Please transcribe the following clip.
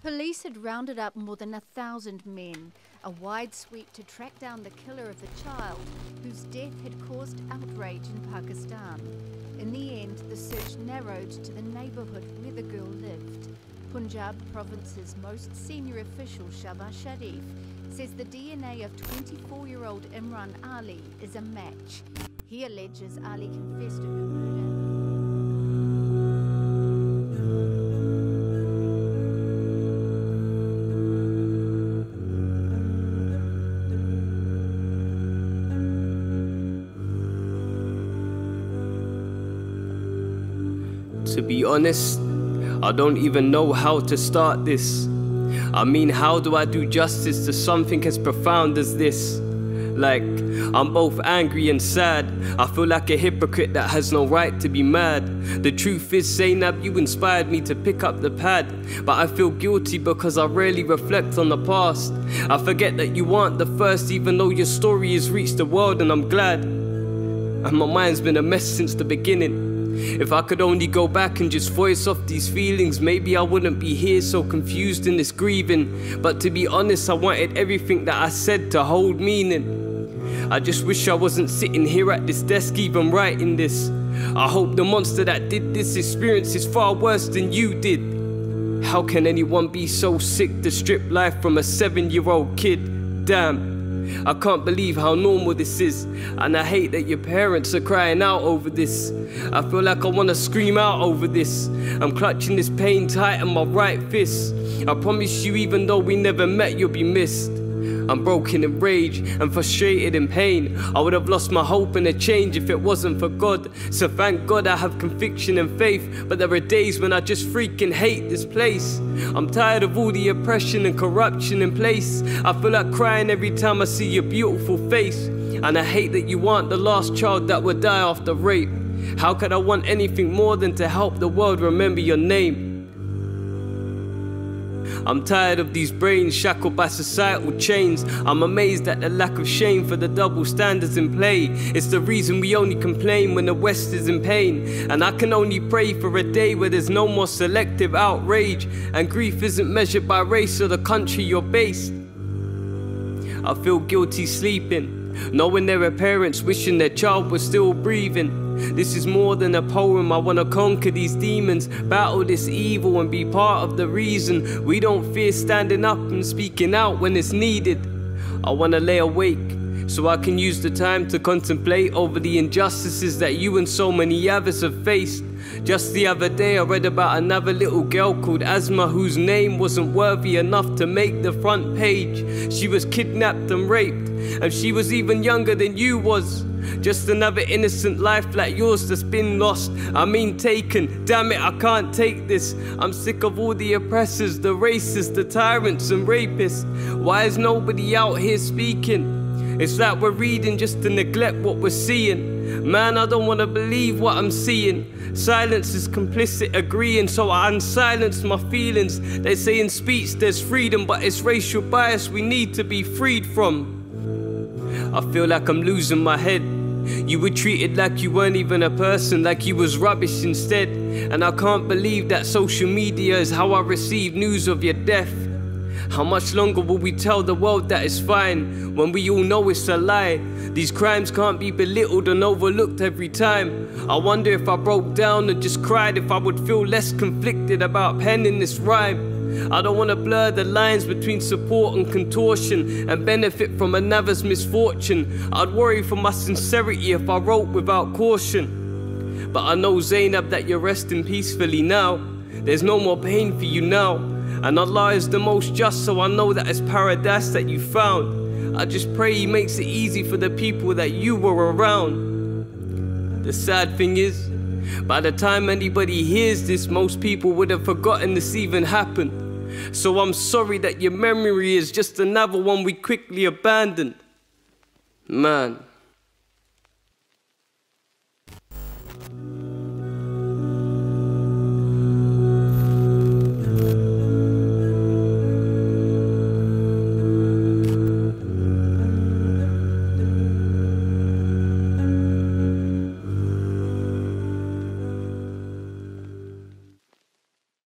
Police had rounded up more than 1,000 men, a wide sweep to track down the killer of the child, whose death had caused outrage in Pakistan. In the end, the search narrowed to the neighbourhood where the girl lived. Punjab province's most senior official, Shahbaz Sharif, says the DNA of 24-year-old Imran Ali is a match. He alleges Ali confessed to her murder. To be honest, I don't even know how to start this. I mean, how do I do justice to something as profound as this? Like, I'm both angry and sad. I feel like a hypocrite that has no right to be mad. The truth is, Zainab, you inspired me to pick up the pad. But I feel guilty because I rarely reflect on the past. I forget that you aren't the first, even though your story has reached the world, and I'm glad. And my mind's been a mess since the beginning. If I could only go back and just voice off these feelings, maybe I wouldn't be here so confused in this grieving. But to be honest, I wanted everything that I said to hold meaning. I just wish I wasn't sitting here at this desk even writing this. I hope the monster that did this experience is far worse than you did. How can anyone be so sick to strip life from a 7-year-old kid? Damn. I can't believe how normal this is, and I hate that your parents are crying out over this. I feel like I want to scream out over this. I'm clutching this pain tight in my right fist. I promise you, even though we never met, you'll be missed. I'm broken in rage and frustrated in pain. I would have lost my hope in a change if it wasn't for God. So thank God I have conviction and faith. But there are days when I just freaking hate this place. I'm tired of all the oppression and corruption in place. I feel like crying every time I see your beautiful face. And I hate that you aren't the last child that would die after rape. How could I want anything more than to help the world remember your name? I'm tired of these brains shackled by societal chains. I'm amazed at the lack of shame for the double standards in play. It's the reason we only complain when the West is in pain. And I can only pray for a day where there's no more selective outrage, and grief isn't measured by race or the country you're based. I feel guilty sleeping, knowing there are parents wishing their child was still breathing. This is more than a poem. I want to conquer these demons, battle this evil, and be part of the reason we don't fear standing up and speaking out when it's needed. I want to lay awake so I can use the time to contemplate over the injustices that you and so many others have faced. Just the other day I read about another little girl called Asma whose name wasn't worthy enough to make the front page. She was kidnapped and raped, and she was even younger than you was. Just another innocent life like yours that's been lost. I mean taken. Damn it, I can't take this. I'm sick of all the oppressors, the racists, the tyrants and rapists. Why is nobody out here speaking? It's like we're reading just to neglect what we're seeing. Man, I don't want to believe what I'm seeing. Silence is complicit agreeing, so I unsilence my feelings. They say in speech there's freedom, but it's racial bias we need to be freed from. I feel like I'm losing my head. You were treated like you weren't even a person, like you was rubbish instead. And I can't believe that social media is how I receive news of your death. How much longer will we tell the world that it's fine when we all know it's a lie? These crimes can't be belittled and overlooked every time. I wonder if I broke down and just cried, if I would feel less conflicted about penning this rhyme. I don't want to blur the lines between support and contortion and benefit from another's misfortune. I'd worry for my sincerity if I wrote without caution. But I know, Zainab, that you're resting peacefully now. There's no more pain for you now. And Allah is the most just, so I know that it's paradise that you found. I just pray He makes it easy for the people that you were around. The sad thing is, by the time anybody hears this, most people would have forgotten this even happened. So I'm sorry that your memory is just another one we quickly abandoned. Man.